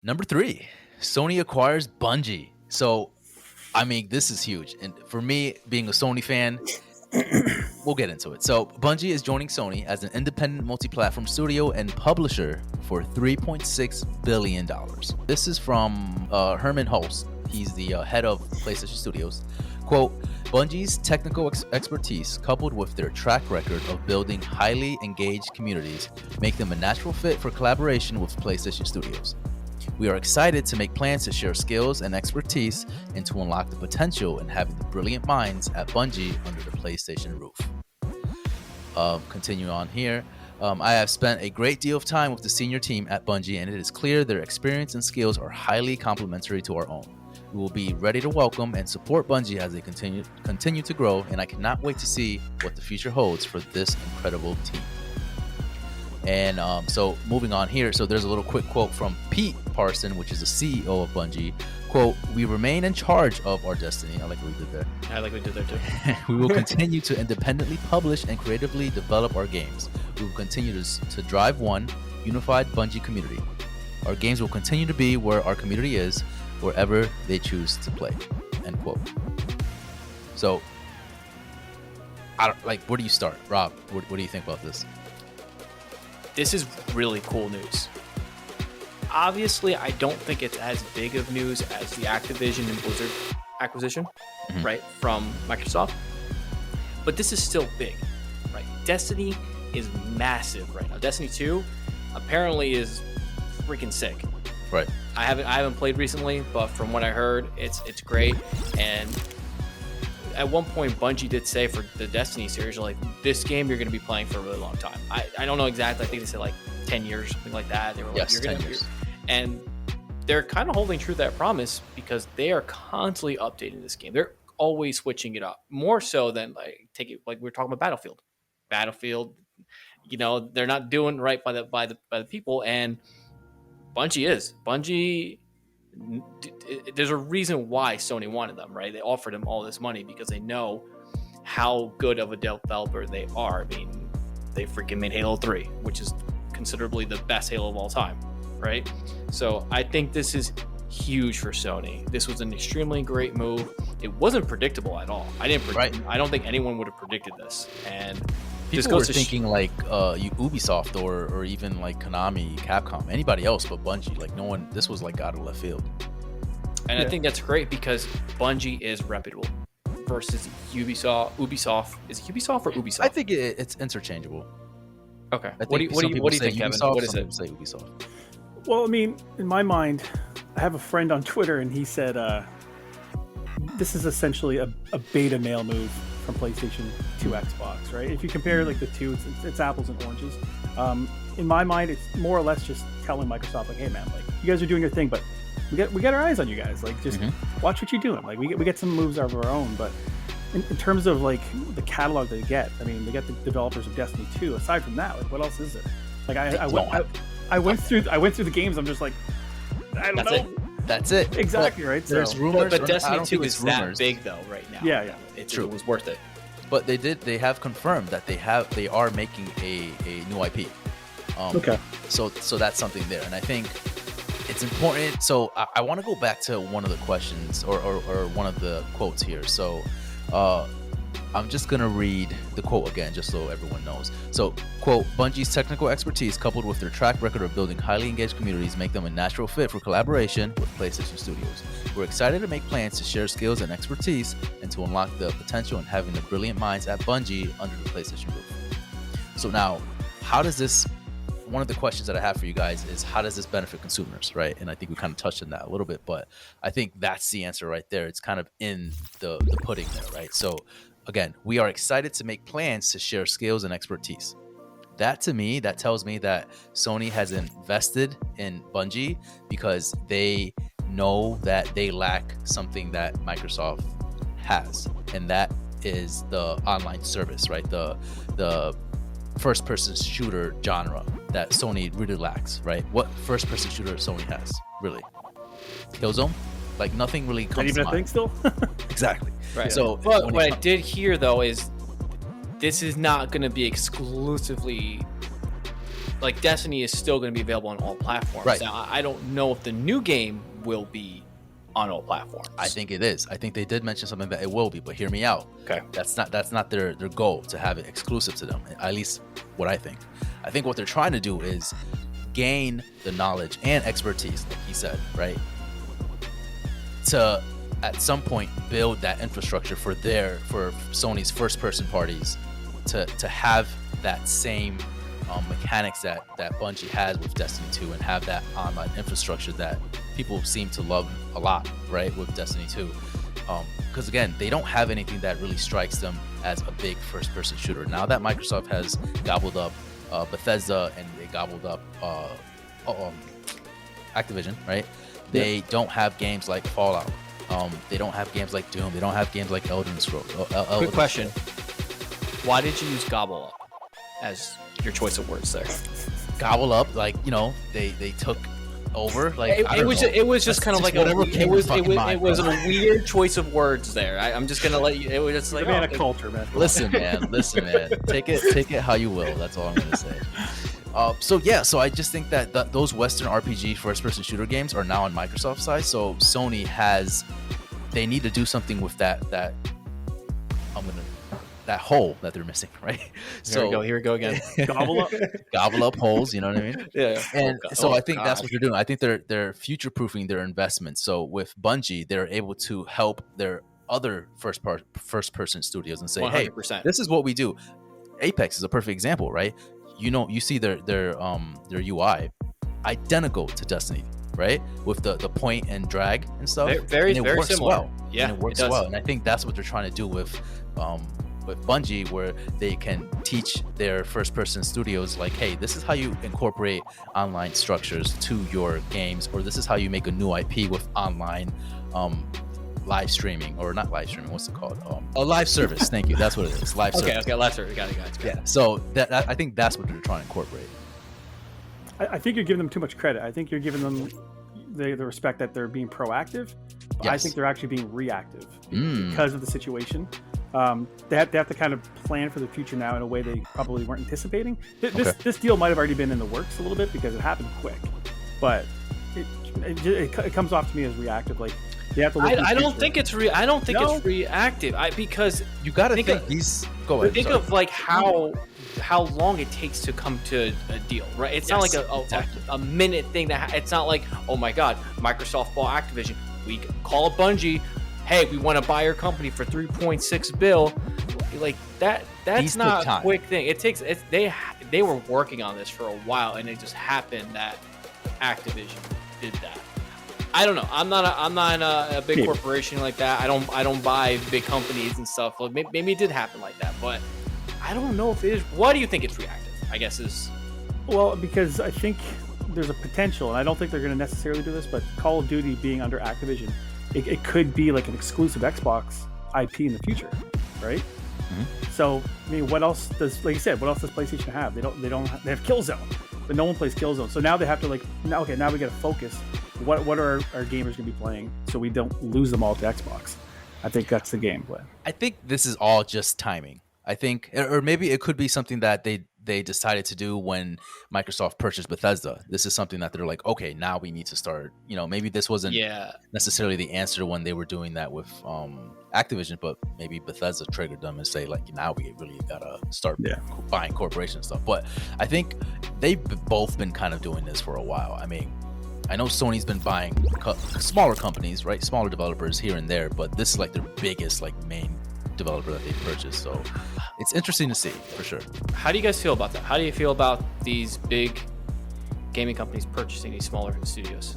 Number 3, Sony acquires Bungie. So, I mean, this is huge. And for me, being a Sony fan, we'll get into it. So, Bungie is joining Sony as an independent multi-platform studio and publisher for $3.6 billion. This is from Herman Hulst. He's the head of PlayStation Studios. Quote, Bungie's technical expertise, coupled with their track record of building highly engaged communities, make them a natural fit for collaboration with PlayStation Studios. We are excited to make plans to share skills and expertise and to unlock the potential in having the brilliant minds at Bungie under the PlayStation roof. Continue on here. I have spent a great deal of time with the senior team at Bungie, and it is clear their experience and skills are highly complementary to our own. We will be ready to welcome and support Bungie as they continue to grow, and I cannot wait to see what the future holds for this incredible team. And so moving on here, so there's a little quick quote from Pete Parson, which is the CEO of Bungie. Quote, we remain in charge of our destiny. I like what we did there. I like what we did there too. We will continue to independently publish and creatively develop our games. We will continue to drive one unified Bungie community. Our games will continue to be where our community is, wherever they choose to play. End quote. So, where do you start? Rob, what do you think about this? This is really cool news. Obviously, I don't think it's as big of news as the Activision and Blizzard acquisition, right, from Microsoft. But this is still big, right? Destiny is massive right now. Destiny 2 apparently is freaking sick. Right. I haven't played recently, but from what I heard, it's great. And at one point, Bungie did say for the Destiny series, like, this game you're going to be playing for a really long time. I don't know exactly. I think they said like 10 years, something like that. They were like, yes, you're 10 years. And they're kind of holding true to that promise because they are constantly updating this game. They're always switching it up, more so than like we were talking about Battlefield. You know, they're not doing right by the people, and Bungie. There's a reason why Sony wanted them, right? They offered them all this money because they know how good of a developer they are. I mean, they freaking made Halo 3, which is considerably the best Halo of all time, right? So I think this is huge for Sony. This was an extremely great move. It wasn't predictable at all. I don't think anyone would have predicted this. And people were thinking like Ubisoft or even like Konami, Capcom, anybody else but Bungie. Like no one. This was like out of left field. And I think that's great because Bungie is reputable versus Ubisoft. Is it Ubisoft or Ubisoft? I think it's interchangeable. Okay. What do you think, Kevin? What is it? Say Ubisoft. Well, I mean, in my mind, I have a friend on Twitter, and he said this is essentially a beta male move from PlayStation to Xbox, right? If you compare like the two, it's apples and oranges. In my mind, it's more or less just telling Microsoft, like, hey man, like you guys are doing your thing, but we got our eyes on you guys. Like, just watch what you're doing. Like, we get some moves of our own, but in terms of like the catalog they get, I mean, they get the developers of Destiny 2. Aside from that, like, what else is there? Like, I went through the games. I'm just like, I don't know. That's it. Exactly, right? There's rumors, but Destiny 2 is that big though right now. Yeah. It's true. It was worth it. But they have confirmed that they are making a new IP. Okay. So that's something there, and I think it's important. So I want to go back to one of the questions or one of the quotes here. So I'm just going to read the quote again, just so everyone knows. So, quote, Bungie's technical expertise coupled with their track record of building highly engaged communities make them a natural fit for collaboration with PlayStation Studios. We're excited to make plans to share skills and expertise and to unlock the potential in having the brilliant minds at Bungie under the PlayStation roof. So now, how does this, one of the questions that I have for you guys is, how does this benefit consumers, right? And I think we kind of touched on that a little bit, but I think that's the answer right there. It's kind of in the pudding there, right? So, again, we are excited to make plans to share skills and expertise. That to me, that tells me that Sony has invested in Bungie because they know that they lack something that Microsoft has, and that is the online service, right? The first-person shooter genre that Sony really lacks, right? What first-person shooter Sony has, really? Killzone? Like, nothing really comes to mind. Not even a thing still? Exactly. Right. So, but what I did hear though is this is not going to be exclusively like Destiny is still going to be available on all platforms. Right. Now, I don't know if the new game will be on all platforms. I think it is. I think they did mention something that it will be, but hear me out. Okay. That's not their goal to have it exclusive to them. At least what I think. I think what they're trying to do is gain the knowledge and expertise, like he said, right? To at some point build that infrastructure for Sony's first person parties to have that same mechanics that Bungie has with Destiny 2 and have that online infrastructure that people seem to love a lot, right, with Destiny 2. Because again, they don't have anything that really strikes them as a big first-person shooter. Now that Microsoft has gobbled up Bethesda and they gobbled up Activision, right? They don't have games like Fallout. They don't have games like Doom. They don't have games like Elden Scrolls. Quick question: why did you use "gobble up" as your choice of words there? Gobble up, like, you know, they took over. Like it was just kind of like it was a weird choice of words there. I'm just gonna let you. It was just like man of culture, man. Listen, man. Take it how you will. That's all I'm gonna say. So I just think that those Western RPG first-person shooter games are now on Microsoft's side. So Sony they need to do something with that hole that they're missing, right? Here we go again. Gobble up holes. You know what I mean? Yeah. And I think that's what they're doing. I think they're future-proofing their investments. So with Bungie, they're able to help their other first-person studios and say, 100%. hey, this is what we do. Apex is a perfect example, right? You know, you see their UI identical to Destiny, right? With the point and drag and stuff. Very works similar. Well. Yeah, and it works well. And I think that's what they're trying to do with Bungie, where they can teach their first-person studios, like, hey, this is how you incorporate online structures to your games, or this is how you make a new IP with online live streaming, or not live streaming, what's it called? A live service. Thank you. That's what it is. Live service. Okay, live service. Got it. Yeah. So that I think that's what they're trying to incorporate. I think you're giving them too much credit. I think you're giving them the respect that they're being proactive. But I think they're actually being reactive because of the situation. They have to kind of plan for the future now in a way they probably weren't anticipating. This deal might have already been in the works a little bit because it happened quick, but it comes off to me as reactive. Like, you have to look I don't think it's it's reactive. Because you got to think these. Go ahead. Think of like how long it takes to come to a deal, right? It's not like a minute thing. It's not like, oh my God, Microsoft bought Activision. We call Bungie. Hey, we want to buy your company for $3.6 billion. Like that. That's not a quick thing. It takes. They were working on this for a while, and it just happened that Activision did that. I don't know. I'm not a big corporation like that. I don't buy big companies and stuff. Like, maybe it did happen like that, but I don't know if it is. Why do you think it's reactive? I guess is. Well, because I think there's a potential, and I don't think they're going to necessarily do this, but Call of Duty being under Activision, it could be like an exclusive Xbox IP in the future, right? Mm-hmm. So, I mean, what else does, like you said, what else does PlayStation have? They have Killzone, but no one plays Killzone. So now they have to now we got to focus. What are our gamers going to be playing so we don't lose them all to Xbox? I think that's the game plan. I think this is all just timing. I think, or maybe it could be something that they decided to do when Microsoft purchased Bethesda. This is something that they're like, okay, now we need to start. You know, maybe this wasn't necessarily the answer when they were doing that with Activision, but maybe Bethesda triggered them and say, like, now we really gotta start buying corporation stuff. But I think they've both been kind of doing this for a while. I mean, I know Sony's been buying smaller companies, right? Smaller developers here and there, but this is like their biggest, like, main developer that they purchased. So it's interesting to see for sure. How do you guys feel about that? How do you feel about these big gaming companies purchasing these smaller studios?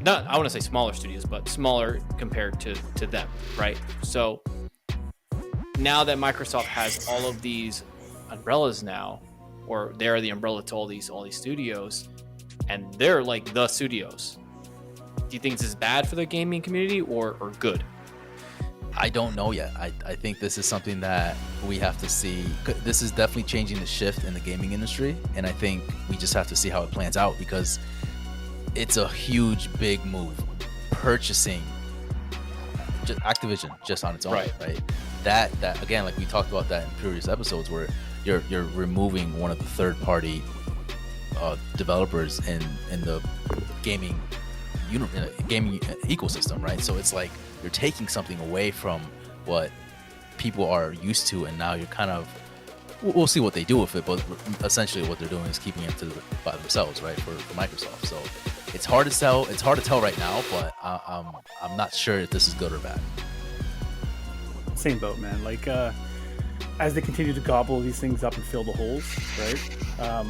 Not, I want to say smaller studios, but smaller compared to them, right? So now that Microsoft has all of these umbrellas now, or they're the umbrella to all these studios, and they're like the studios. Do you think this is bad for the gaming community or good? I don't know yet. I think this is something that we have to see. This is definitely changing the shift in the gaming industry, and I think we just have to see how it plans out because it's a huge, big move. Purchasing Activision just on its own, right? That again, like we talked about that in previous episodes, where you're removing one of the third-party developers in the gaming gaming ecosystem, right? So it's like you're taking something away from what people are used to, and now you're kind of, we'll see what they do with it, but essentially what they're doing is keeping it by themselves, right? For Microsoft. So it's hard to tell. It's hard to tell right now, but I'm not sure if this is good or bad. Same boat, man. Like as they continue to gobble these things up and fill the holes, right? I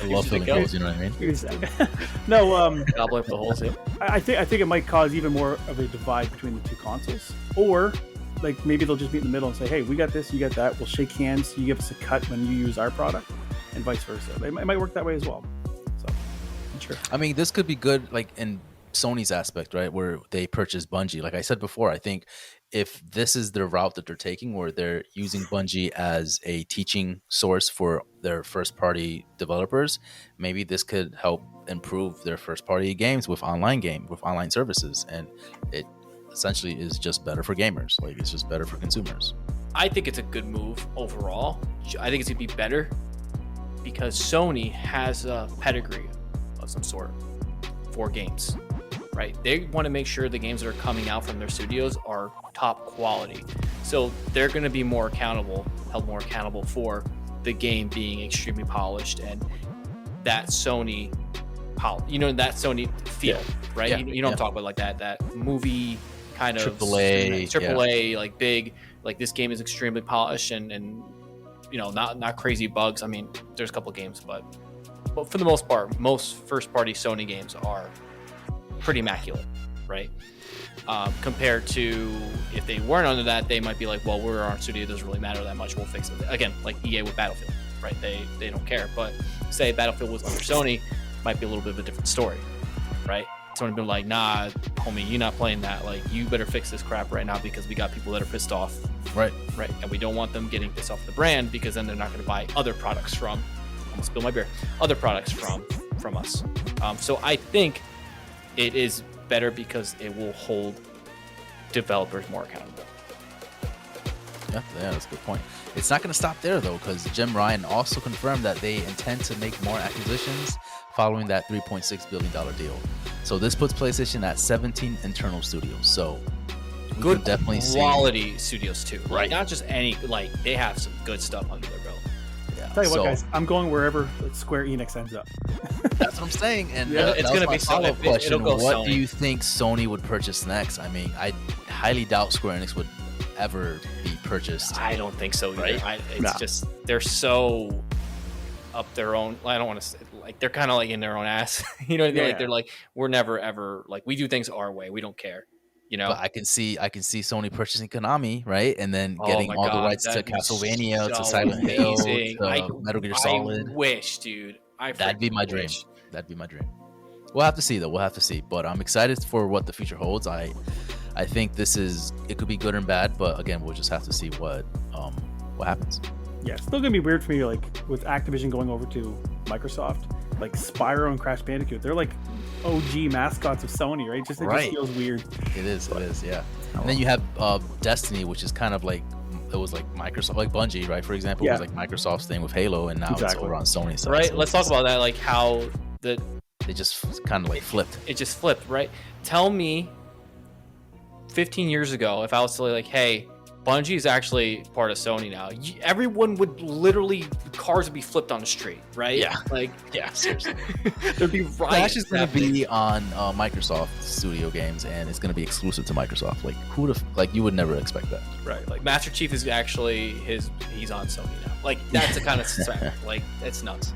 love filling holes. You know what I mean? No, Gobble up the holes. Yeah. I think it might cause even more of a divide between the two consoles, or like maybe they'll just meet in the middle and say, "Hey, we got this, you got that. We'll shake hands. You give us a cut when you use our product," and vice versa. It might work that way as well. So, I'm sure. I mean, this could be good, like in Sony's aspect, right, where they purchase Bungie. Like I said before, I think if this is the route that they're taking, where they're using Bungie as a teaching source for their first-party developers, maybe this could help improve their first-party games with online services, and it essentially is just better for gamers. Like it's just better for consumers. I think it's a good move overall. I think it's gonna be better because Sony has a pedigree of some sort for games, right? They want to make sure the games that are coming out from their studios are top quality. So they're going to be held more accountable for the game being extremely polished and that Sony feel, right? Yeah. You know what I'm talking about, like that movie kind of AAA, like big, like this game is extremely polished and not crazy bugs. I mean, there's a couple of games, but for the most part, most first-party Sony games are pretty immaculate, right? Compared to if they weren't under that, they might be like, well, we're our studio, it doesn't really matter that much, we'll fix it. Again, like EA with Battlefield, right? They don't care. But say Battlefield was under Sony, might be a little bit of a different story, right? Sony been like, nah, homie, you're not playing that. Like, you better fix this crap right now because we got people that are pissed off, right? And we don't want them getting pissed off the brand because then they're not going to buy other products from. Almost spilled my beer. Other products from us. So I think it is better because it will hold developers more accountable. Yeah, that's a good point. It's not going to stop there though, because Jim Ryan also confirmed that they intend to make more acquisitions following that $3.6 billion deal. So this puts PlayStation at 17 internal studios. So we good could definitely quality studios too, right? Not just any, like they have some good stuff under their belt. Tell you what, guys, I'm going wherever Square Enix ends up. That's what I'm saying. And it's going to be follow-up question. What Sony. do you think Sony would purchase next? I mean, I highly doubt Square Enix would ever be purchased. I don't think so either. Right? It's just they're so up their own. I don't want to say, like they're kind of like in their own ass. You know, like they're like, we're never ever like, we do things our way. We don't care. You know, but I can see Sony purchasing Konami, right, and then getting all the rights to Castlevania, to Silent Hill, to Metal Gear Solid. I wish, dude. That'd be my dream. That'd be my dream. We'll have to see, though. We'll have to see. But I'm excited for what the future holds. I think it could be good and bad, but again, we'll just have to see what happens. Yeah, it's still gonna be weird for me, like with Activision going over to Microsoft, like Spyro and Crash Bandicoot. They're like OG mascots of Sony, right? It just feels weird. It is, yeah. And then you have Destiny, which is kind of like, it was like Microsoft, like Bungie, right? For example, it was like Microsoft's thing with Halo, and now it's over on Sony side. Right. So let's talk about that, like how they just kind of like flipped. It just flipped, right? Tell me, 15 years ago, if I was to like, hey, Bungie is actually part of Sony now, everyone would literally, cars would be flipped on the street, right? Yeah. Like, yeah, seriously. There'd be riots. Crash is going to be on Microsoft Studio games, and it's going to be exclusive to Microsoft. Like, you would never expect that. Right. Like, Master Chief is actually he's on Sony now. Like, that's the kind of stuff. Like, it's nuts.